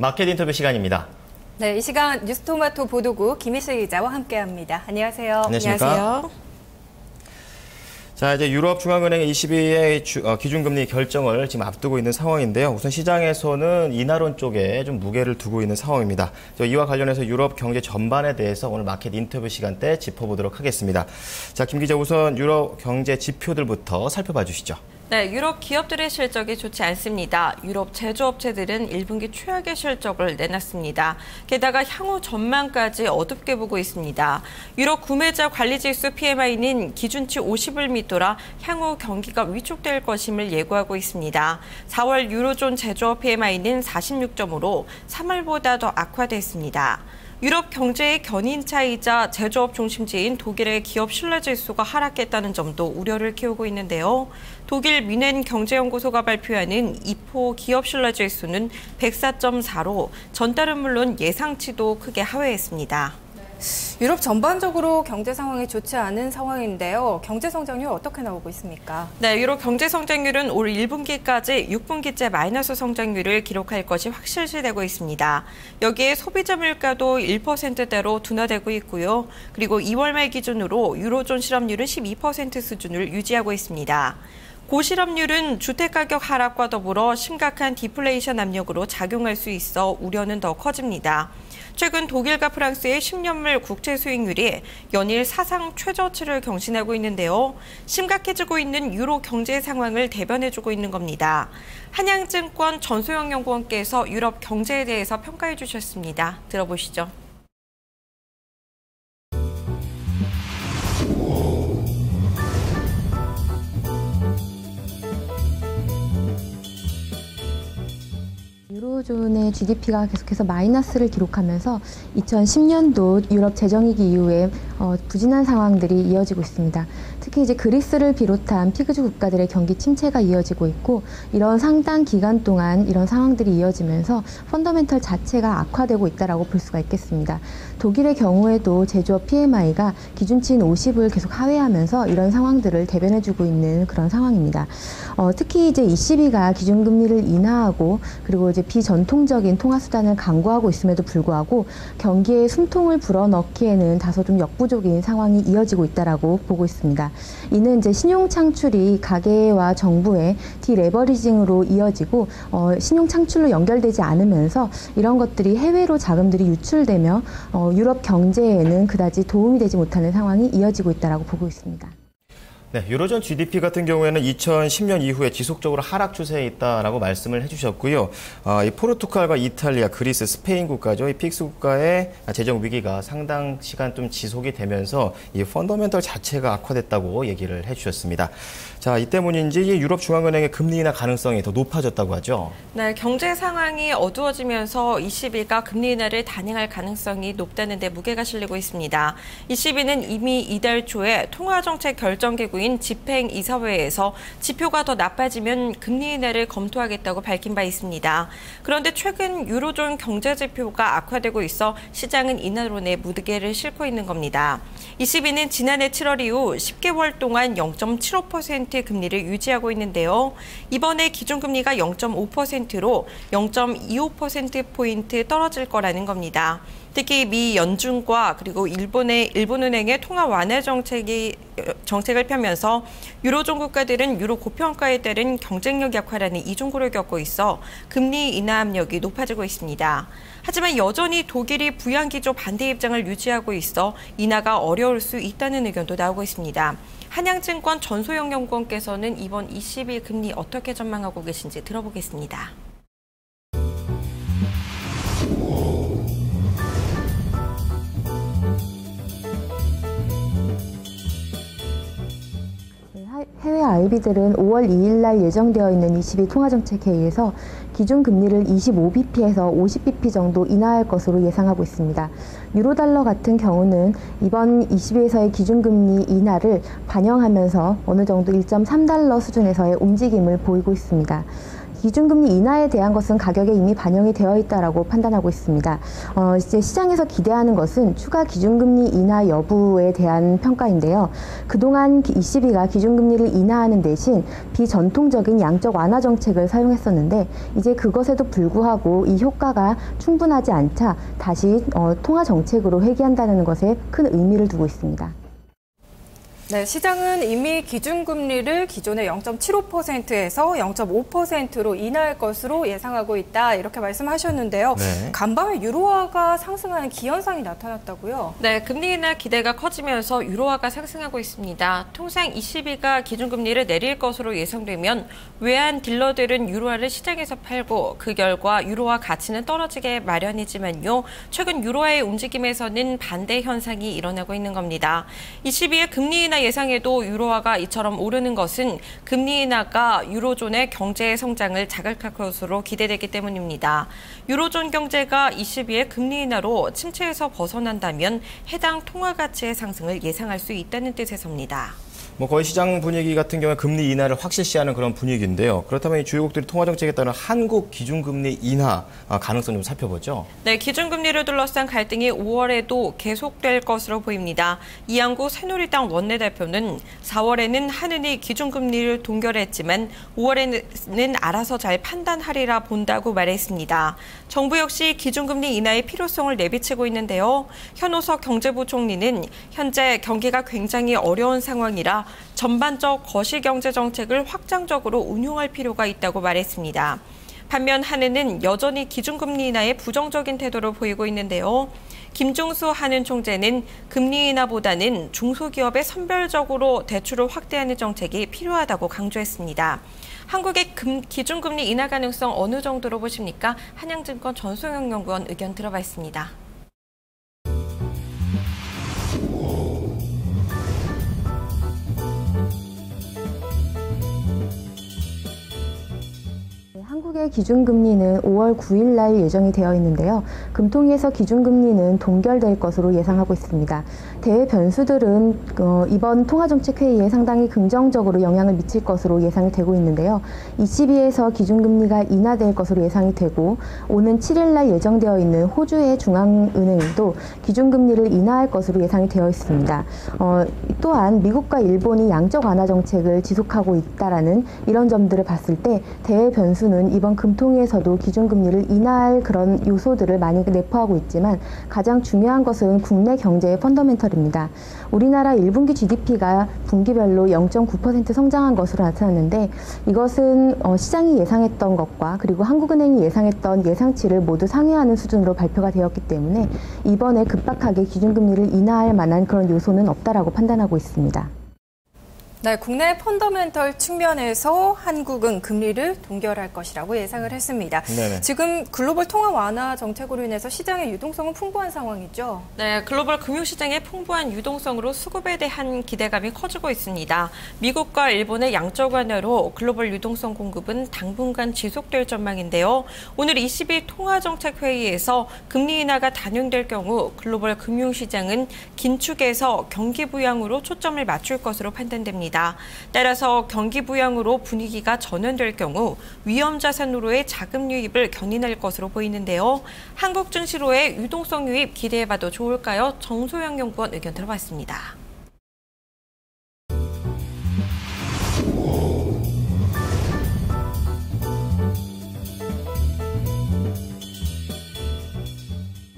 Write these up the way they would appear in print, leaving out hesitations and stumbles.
마켓 인터뷰 시간입니다. 네, 이 시간 뉴스토마토 보도국 김희슬 기자와 함께합니다. 안녕하세요. 안녕하십니까? 안녕하세요. 자, 이제 유럽중앙은행의 22의 기준금리 결정을 지금 앞두고 있는 상황인데요. 우선 시장에서는 인하론 쪽에 좀 무게를 두고 있는 상황입니다. 이와 관련해서 유럽 경제 전반에 대해서 오늘 마켓 인터뷰 시간 때 짚어보도록 하겠습니다. 자, 김 기자, 우선 유럽 경제 지표들부터 살펴봐 주시죠. 네, 유럽 기업들의 실적이 좋지 않습니다. 유럽 제조업체들은 1분기 최악의 실적을 내놨습니다. 게다가 향후 전망까지 어둡게 보고 있습니다. 유럽 구매자 관리지수 PMI는 기준치 50을 밑돌아 향후 경기가 위축될 것임을 예고하고 있습니다. 4월 유로존 제조업 PMI는 46점으로 3월보다 더 악화됐습니다. 유럽 경제의 견인차이자 제조업 중심지인 독일의 기업 신뢰지수가 하락했다는 점도 우려를 키우고 있는데요. 독일 뮌헨 경제연구소가 발표하는 이포 기업 신뢰지수는 104.4로 전달은 물론 예상치도 크게 하회했습니다. 유럽 전반적으로 경제 상황이 좋지 않은 상황인데요. 경제 성장률 어떻게 나오고 있습니까? 네, 유럽 경제 성장률은 올 1분기까지 6분기째 마이너스 성장률을 기록할 것이 확실시되고 있습니다. 여기에 소비자 물가도 1%대로 둔화되고 있고요. 그리고 2월 말 기준으로 유로존 실업률은 12% 수준을 유지하고 있습니다. 고실업률은 주택가격 하락과 더불어 심각한 디플레이션 압력으로 작용할 수 있어 우려는 더 커집니다. 최근 독일과 프랑스의 10년물 국채 수익률이 연일 사상 최저치를 경신하고 있는데요. 심각해지고 있는 유로 경제 상황을 대변해주고 있는 겁니다. 한양증권 전소영 연구원께서 유럽 경제에 대해서 평가해 주셨습니다. 들어보시죠. 유로존의 GDP가 계속해서 마이너스를 기록하면서 2010년도 유럽 재정위기 이후에 부진한 상황들이 이어지고 있습니다. 특히 이제 그리스를 비롯한 피그주 국가들의 경기 침체가 이어지고 있고, 이런 상당 기간 동안 이런 상황들이 이어지면서 펀더멘털 자체가 악화되고 있다라고 볼 수가 있겠습니다. 독일의 경우에도 제조업 PMI가 기준치인 50을 계속 하회하면서 이런 상황들을 대변해주고 있는 그런 상황입니다. 특히 이제 ECB가 기준금리를 인하하고 그리고 이제 비전통적인 통화수단을 강구하고 있음에도 불구하고 경기에 숨통을 불어넣기에는 다소 좀 역부족인 상황이 이어지고 있다라고 보고 있습니다. 이는 이제 신용 창출이 가계와 정부의 디레버리징으로 이어지고 신용 창출로 연결되지 않으면서 이런 것들이 해외로 자금들이 유출되며 유럽 경제에는 그다지 도움이 되지 못하는 상황이 이어지고 있다라고 보고 있습니다. 네, 유로존 GDP 같은 경우에는 2010년 이후에 지속적으로 하락 추세에 있다라고 말씀을 해주셨고요. 이 포르투갈과 이탈리아, 그리스, 스페인 국가죠. 이 픽스 국가의 재정 위기가 상당 시간 좀 지속이 되면서 이 펀더멘털 자체가 악화됐다고 얘기를 해주셨습니다. 자, 이 때문인지 유럽 중앙은행의 금리 인하 가능성이 더 높아졌다고 하죠. 네, 경제 상황이 어두워지면서 ECB가 금리 인하를 단행할 가능성이 높다는 데 무게가 실리고 있습니다. ECB는 이미 이달 초에 통화정책 결정기구인 집행이사회에서 지표가 더 나빠지면 금리 인하를 검토하겠다고 밝힌 바 있습니다. 그런데 최근 유로존 경제 지표가 악화되고 있어 시장은 인하론에 무게를 싣고 있는 겁니다. ECB는 지난해 7월 이후 10개월 동안 0.75% 금리를 유지하고 있는데요. 이번에 기준금리가 0.5%로 0.25%포인트 떨어질 거라는 겁니다. 특히 미 연준과 그리고 일본은행의 통화 완화 정책을 펴면서 유로존 국가들은 유로 고평가에 따른 경쟁력 약화라는 이중고를 겪고 있어 금리 인하 압력이 높아지고 있습니다. 하지만 여전히 독일이 부양기조 반대 입장을 유지하고 있어 인하가 어려울 수 있다는 의견도 나오고 있습니다. 한양증권 전소영 연구원께서는 이번 ECB 금리 어떻게 전망하고 계신지 들어보겠습니다. 해외 IB들은 5월 2일 날 예정되어 있는 ECB 통화정책회의에서 기준금리를 25bp에서 50bp 정도 인하할 것으로 예상하고 있습니다. 유로달러 같은 경우는 이번 ECB에서의 기준금리 인하를 반영하면서 어느 정도 1.3달러 수준에서의 움직임을 보이고 있습니다. 기준금리 인하에 대한 것은 가격에 이미 반영이 되어 있다라고 판단하고 있습니다. 이제 시장에서 기대하는 것은 추가 기준금리 인하 여부에 대한 평가인데요. 그동안 ECB가 기준금리를 인하하는 대신 비전통적인 양적 완화 정책을 사용했었는데 이제 그것에도 불구하고 이 효과가 충분하지 않자 다시 통화 정책으로 회귀한다는 것에 큰 의미를 두고 있습니다. 네, 시장은 이미 기준금리를 기존의 0.75%에서 0.5%로 인하할 것으로 예상하고 있다, 이렇게 말씀하셨는데요. 네. 간밤에 유로화가 상승하는 기현상이 나타났다고요? 네, 금리 인하 기대가 커지면서 유로화가 상승하고 있습니다. 통상 ECB가 기준금리를 내릴 것으로 예상되면 외환 딜러들은 유로화를 시장에서 팔고 그 결과 유로화 가치는 떨어지게 마련이지만요. 최근 유로화의 움직임에서는 반대 현상이 일어나고 있는 겁니다. ECB의 금리 인하 예상에도 유로화가 이처럼 오르는 것은 금리 인하가 유로존의 경제 성장을 자극할 것으로 기대되기 때문입니다. 유로존 경제가 ECB의 금리 인하로 침체에서 벗어난다면 해당 통화 가치의 상승을 예상할 수 있다는 뜻에서입니다. 거의 시장 분위기 같은 경우에 금리 인하를 확실시하는 그런 분위기인데요. 그렇다면 이 주요국들이 통화정책에 따른 한국 기준금리 인하 가능성 좀 살펴보죠. 네, 기준금리를 둘러싼 갈등이 5월에도 계속될 것으로 보입니다. 이양구 새누리당 원내대표는 4월에는 한은이 기준금리를 동결했지만 5월에는 알아서 잘 판단하리라 본다고 말했습니다. 정부 역시 기준금리 인하의 필요성을 내비치고 있는데요. 현오석 경제부총리는 현재 경기가 굉장히 어려운 상황이라 전반적 거시경제 정책을 확장적으로 운용할 필요가 있다고 말했습니다. 반면 한은은 여전히 기준금리 인하에 부정적인 태도를 보이고 있는데요. 김종수 한은 총재는 금리 인하보다는 중소기업에 선별적으로 대출을 확대하는 정책이 필요하다고 강조했습니다. 한국의 기준금리 인하 가능성 어느 정도로 보십니까? 한양증권 전소영 연구원 의견 들어봤습니다. 한국의 기준금리는 5월 9일 날 예정이 되어 있는데요. 금통위에서 기준금리는 동결될 것으로 예상하고 있습니다. 대외 변수들은 이번 통화정책회의에 상당히 긍정적으로 영향을 미칠 것으로 예상이 되고 있는데요. ECB에서 기준금리가 인하될 것으로 예상이 되고 오는 7일 날 예정되어 있는 호주의 중앙은행도 기준금리를 인하할 것으로 예상이 되어 있습니다. 또한 미국과 일본이 양적 완화 정책을 지속하고 있다라는 이런 점들을 봤을 때 대외 변수는 이번 금통위에서도 기준금리를 인하할 그런 요소들을 많이 내포하고 있지만 가장 중요한 것은 국내 경제의 펀더멘털입니다. 우리나라 1분기 GDP가 분기별로 0.9% 성장한 것으로 나타났는데 이것은 시장이 예상했던 것과 그리고 한국은행이 예상했던 예상치를 모두 상회하는 수준으로 발표가 되었기 때문에 이번에 급박하게 기준금리를 인하할 만한 그런 요소는 없다라고 판단하고 있습니다. 네, 국내 펀더멘털 측면에서 한국은 금리를 동결할 것이라고 예상을 했습니다. 네네. 지금 글로벌 통화 완화 정책으로 인해서 시장의 유동성은 풍부한 상황이죠. 네, 글로벌 금융시장의 풍부한 유동성으로 수급에 대한 기대감이 커지고 있습니다. 미국과 일본의 양적 완화로 글로벌 유동성 공급은 당분간 지속될 전망인데요. 오늘 22일 통화정책회의에서 금리 인하가 단행될 경우 글로벌 금융시장은 긴축에서 경기 부양으로 초점을 맞출 것으로 판단됩니다. 따라서 경기 부양으로 분위기가 전환될 경우 위험 자산으로의 자금 유입을 견인할 것으로 보이는데요. 한국 증시로의 유동성 유입 기대해봐도 좋을까요? 정소영 연구원 의견 들어봤습니다.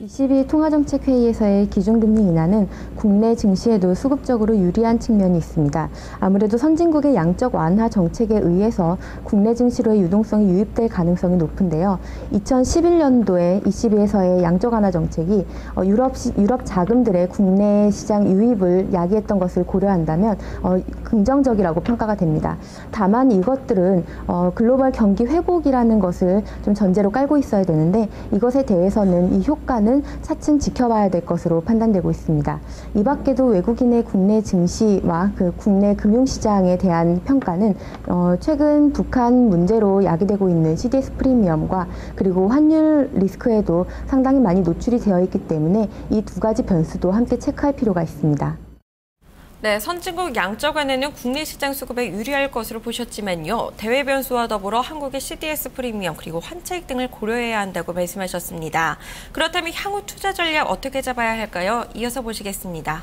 ECB 통화정책회의에서의 기준금리 인하는 국내 증시에도 수급적으로 유리한 측면이 있습니다. 아무래도 선진국의 양적 완화 정책에 의해서 국내 증시로의 유동성이 유입될 가능성이 높은데요. 2011년도에 ECB에서의 양적 완화 정책이 유럽 자금들의 국내 시장 유입을 야기했던 것을 고려한다면 긍정적이라고 평가가 됩니다. 다만 이것들은 글로벌 경기 회복이라는 것을 좀 전제로 깔고 있어야 되는데 이것에 대해서는 이 효과는 차츰 지켜봐야 될 것으로 판단되고 있습니다. 이 밖에도 외국인의 국내 증시와 그 국내 금융시장에 대한 평가는 최근 북한 문제로 야기되고 있는 CDS 프리미엄과 그리고 환율 리스크에도 상당히 많이 노출이 되어 있기 때문에 이 두 가지 변수도 함께 체크할 필요가 있습니다. 네, 선진국 양적 완화는 국내 시장 수급에 유리할 것으로 보셨지만요. 대외 변수와 더불어 한국의 CDS 프리미엄 그리고 환차익 등을 고려해야 한다고 말씀하셨습니다. 그렇다면 향후 투자 전략 어떻게 잡아야 할까요? 이어서 보시겠습니다.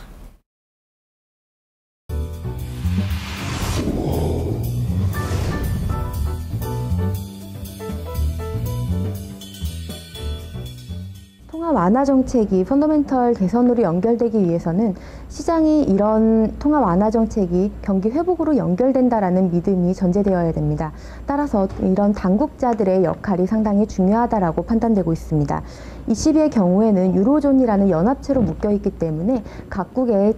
통화 완화 정책이 펀더멘털 개선으로 연결되기 위해서는 시장이 이런 통화 완화 정책이 경기 회복으로 연결된다라는 믿음이 전제되어야 됩니다. 따라서 이런 당국자들의 역할이 상당히 중요하다라고 판단되고 있습니다. ECB의 경우에는 유로존이라는 연합체로 묶여 있기 때문에 각국의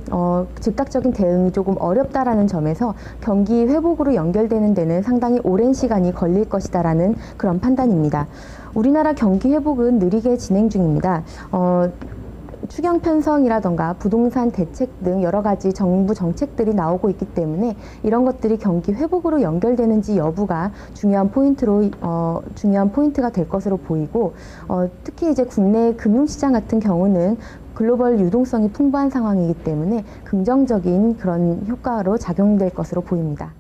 즉각적인 대응이 조금 어렵다라는 점에서 경기 회복으로 연결되는 데는 상당히 오랜 시간이 걸릴 것이다라는 그런 판단입니다. 우리나라 경기 회복은 느리게 진행 중입니다. 추경 편성이라던가 부동산 대책 등 여러 가지 정부 정책들이 나오고 있기 때문에 이런 것들이 경기 회복으로 연결되는지 여부가 중요한 포인트가 될 것으로 보이고, 특히 이제 국내 금융시장 같은 경우는 글로벌 유동성이 풍부한 상황이기 때문에 긍정적인 그런 효과로 작용될 것으로 보입니다.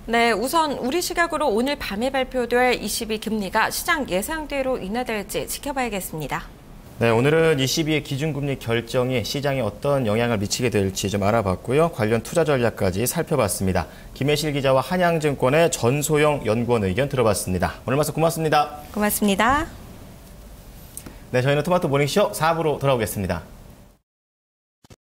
네, 우선 우리 시각으로 오늘 밤에 발표될 ECB 금리가 시장 예상대로 인하될지 지켜봐야겠습니다. 네, 오늘은 ECB의 기준금리 결정이 시장에 어떤 영향을 미치게 될지 좀 알아봤고요. 관련 투자 전략까지 살펴봤습니다. 김혜실 기자와 한양증권의 전소영 연구원 의견 들어봤습니다. 오늘 말씀 고맙습니다. 고맙습니다. 네, 저희는 토마토 모닝쇼 4부로 돌아오겠습니다.